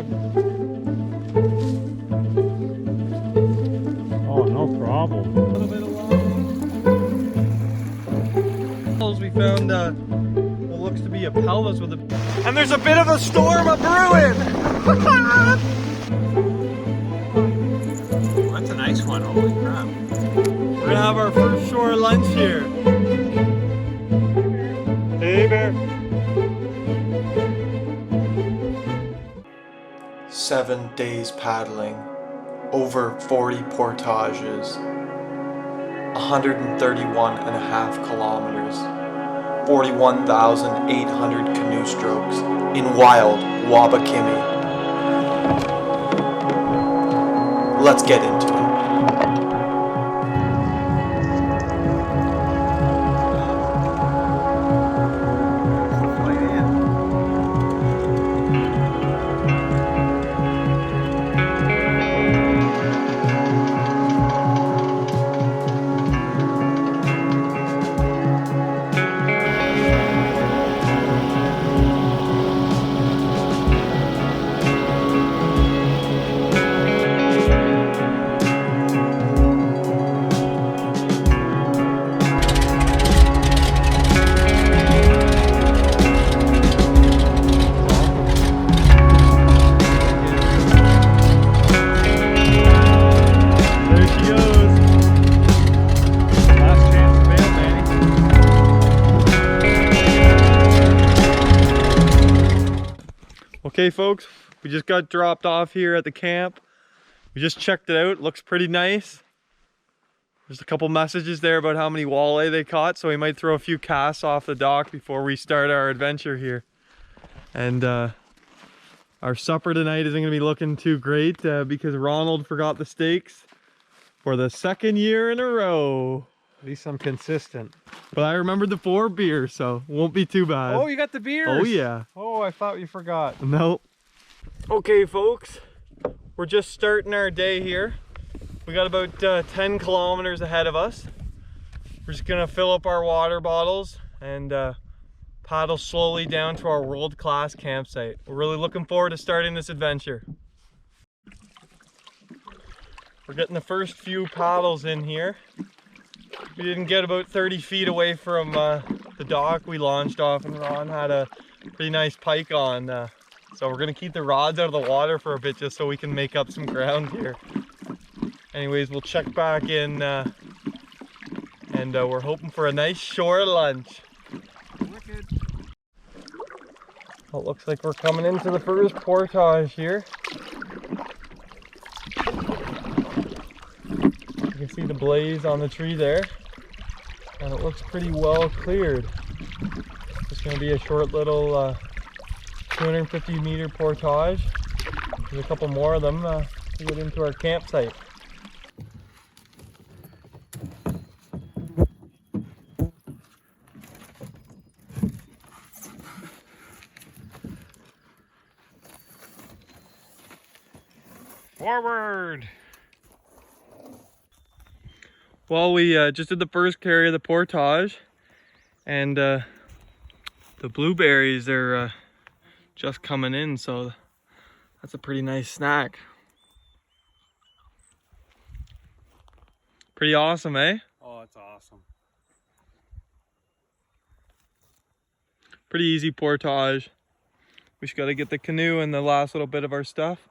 dog. Oh, no problem. A little bit of water. We found what looks to be a pelvis with a... And there's a bit of a storm a-brewing! That's a nice one, holy crap. We're gonna have our first shore lunch here. Hey, bear. 7 days paddling, over 40 portages, 131.5 kilometers, 41,800 canoe strokes in wild Wabakimi. Let's get into it. Okay folks, we just got dropped off here at the camp. We just checked it out, it looks pretty nice. There's a couple messages there about how many walleye they caught, so we might throw a few casts off the dock before we start our adventure here. And our supper tonight isn't going to be looking too great because Ronald forgot the steaks for the second year in a row. At least I'm consistent. But I remembered the 4 beers, so won't be too bad. Oh, you got the beers? Oh yeah. Oh, I thought you forgot. No. Okay folks, we're just starting our day here. We got about 10 kilometers ahead of us. We're just gonna fill up our water bottles and paddle slowly down to our world-class campsite. We're really looking forward to starting this adventure. We're getting the first few paddles in here. We didn't get about 30 feet away from the dock we launched off, and Ron had a pretty nice pike on. So we're gonna keep the rods out of the water for a bit just so we can make up some ground here. Anyways, we'll check back in and we're hoping for a nice shore lunch. Wicked. Well, it looks like we're coming into the first portage here. You can see the blaze on the tree there, and it looks pretty well cleared. It's going to be a short little 250 meter portage. There's a couple more of them to get into our campsite. Forward! Well, we just did the first carry of the portage, and the blueberries are just coming in, so that's a pretty nice snack. Pretty awesome, eh? Oh, it's awesome. Pretty easy portage. We just got to get the canoe and the last little bit of our stuff,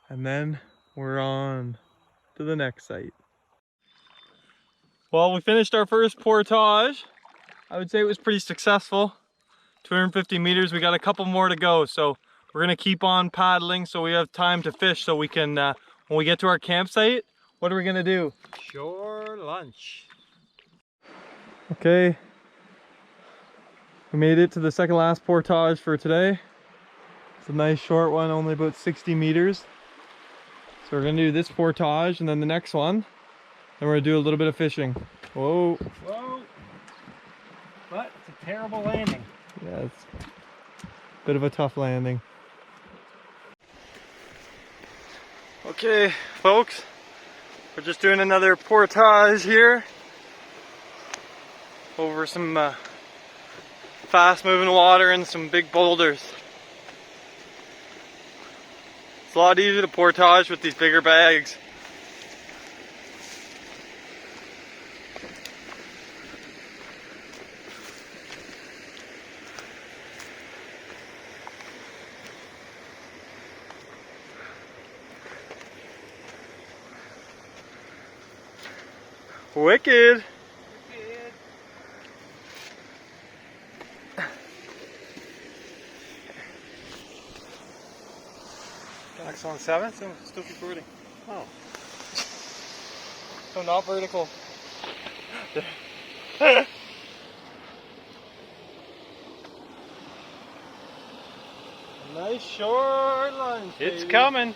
and then we're on to the next site. Well, we finished our first portage. I would say it was pretty successful. 250 meters, we got a couple more to go. So we're gonna keep on paddling so we have time to fish so we can, when we get to our campsite, what are we gonna do? Shore lunch. Okay. We made it to the second last portage for today. It's a nice short one, only about 60 meters. So we're gonna do this portage and then the next one. Then we're gonna do a little bit of fishing. Whoa. Whoa. But it's a terrible landing. Yeah, it's a bit of a tough landing. Okay, folks. We're just doing another portage here. Over some fast moving water and some big boulders. It's a lot easier to portage with these bigger bags. Wicked. Next on 7, so still recording. Oh. So not vertical. Nice short lunge. It's baby. coming.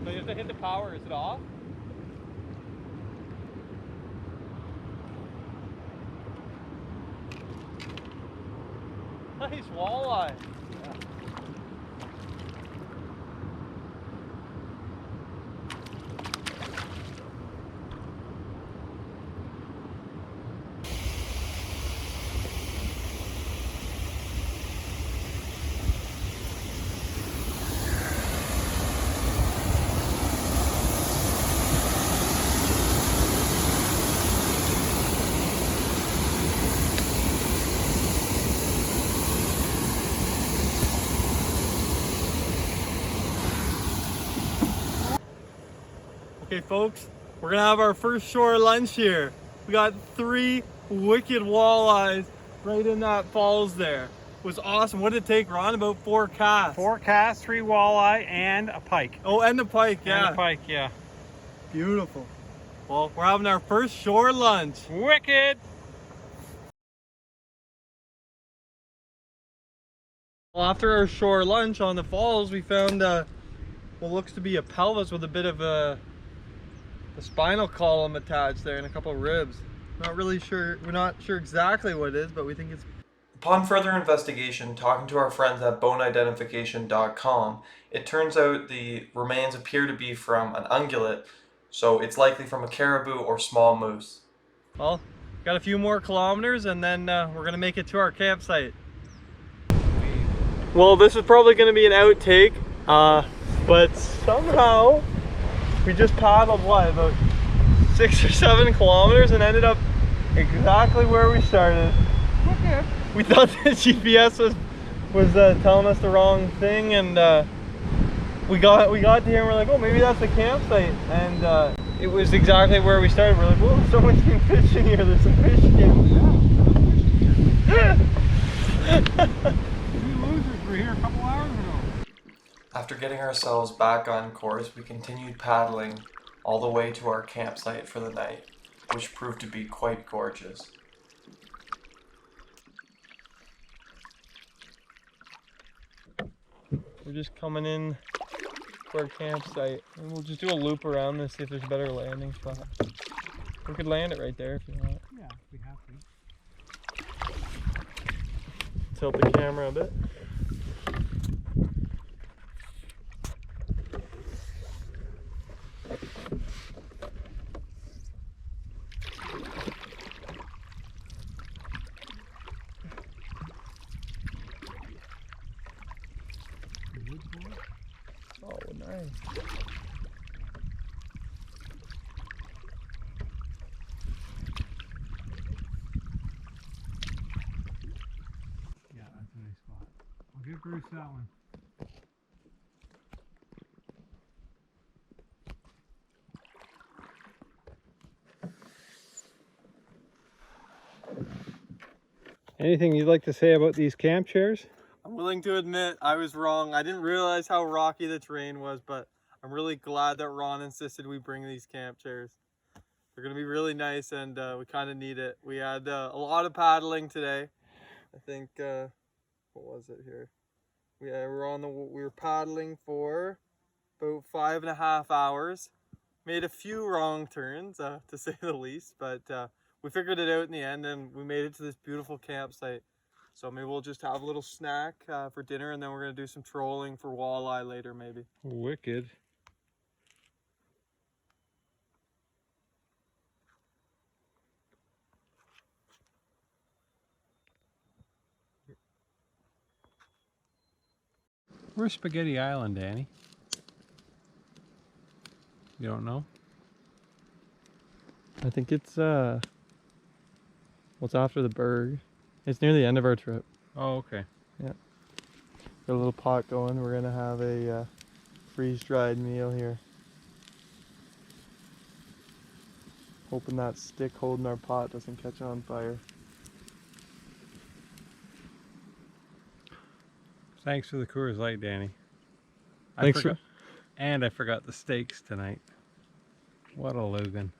So you have to hit the power. Is it off? Nice walleye. Okay folks, we're gonna have our first shore lunch here. We got 3 wicked walleyes right in that falls there. It was awesome. What did it take, Ron? About 4 casts. 4 casts, 3 walleye, and a pike. Oh, and the pike, yeah. And a pike, yeah. Beautiful. Well, we're having our first shore lunch. Wicked! Well, after our shore lunch on the falls, we found what looks to be a pelvis with a bit of a spinal column attached there and a couple of ribs. Not really sure, we're not sure exactly what it is, but we think it's... Upon further investigation, talking to our friends at boneidentification.com, it turns out the remains appear to be from an ungulate, so it's likely from a caribou or small moose. Well, got a few more kilometers and then we're gonna make it to our campsite. Well, this is probably gonna be an outtake, but somehow we just paddled, what, about 6 or 7 kilometers and ended up exactly where we started. Okay. We thought the GPS was telling us the wrong thing, and we got to here and we're like, oh, maybe that's the campsite, and it was exactly where we started. We're like, whoa, someone's been fishing here. There's some fish here. Two losers were here a couple hours ago. After getting ourselves back on course, we continued paddling all the way to our campsite for the night, which proved to be quite gorgeous. We're just coming in to our campsite, and we'll just do a loop around this, see if there's a better landing spot. We could land it right there if you want. Yeah, we have to. Tilt the camera a bit. Oh, nice. Yeah, that's a nice spot. I'll give Bruce that one. Anything you'd like to say about these camp chairs? I'm willing to admit I was wrong. I didn't realize how rocky the terrain was, but I'm really glad that Ron insisted we bring these camp chairs. They're gonna be really nice, and we kind of need it. We had a lot of paddling today. I think, what was it here? We were paddling for about 5.5 hours. made a few wrong turns, to say the least, but we figured it out in the end, and we made it to this beautiful campsite. So maybe we'll just have a little snack for dinner, and then we're gonna do some trolling for walleye later, maybe. Wicked. Where's Spaghetti Island, Danny? You don't know? I think it's what's after the Berg. It's near the end of our trip. Oh, okay. Got a little pot going. We're gonna have a freeze-dried meal here. Hoping that stick holding our pot doesn't catch on fire. Thanks for the Coors Light, Danny. Thanks And I forgot the steaks tonight. What a Logan.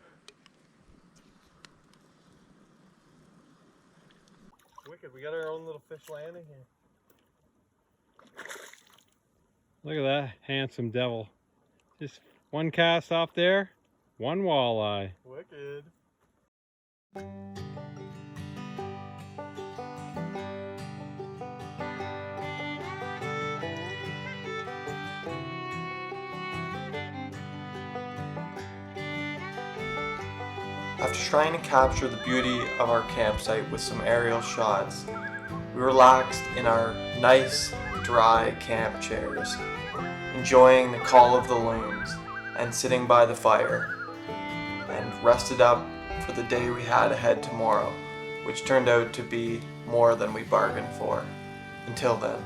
Wicked, we got our own little fish landing here. Look at that handsome devil. Just one cast off there, one walleye. Wicked. After trying to capture the beauty of our campsite with some aerial shots, we relaxed in our nice, dry camp chairs, enjoying the call of the loons and sitting by the fire, and rested up for the day we had ahead tomorrow, which turned out to be more than we bargained for. Until then.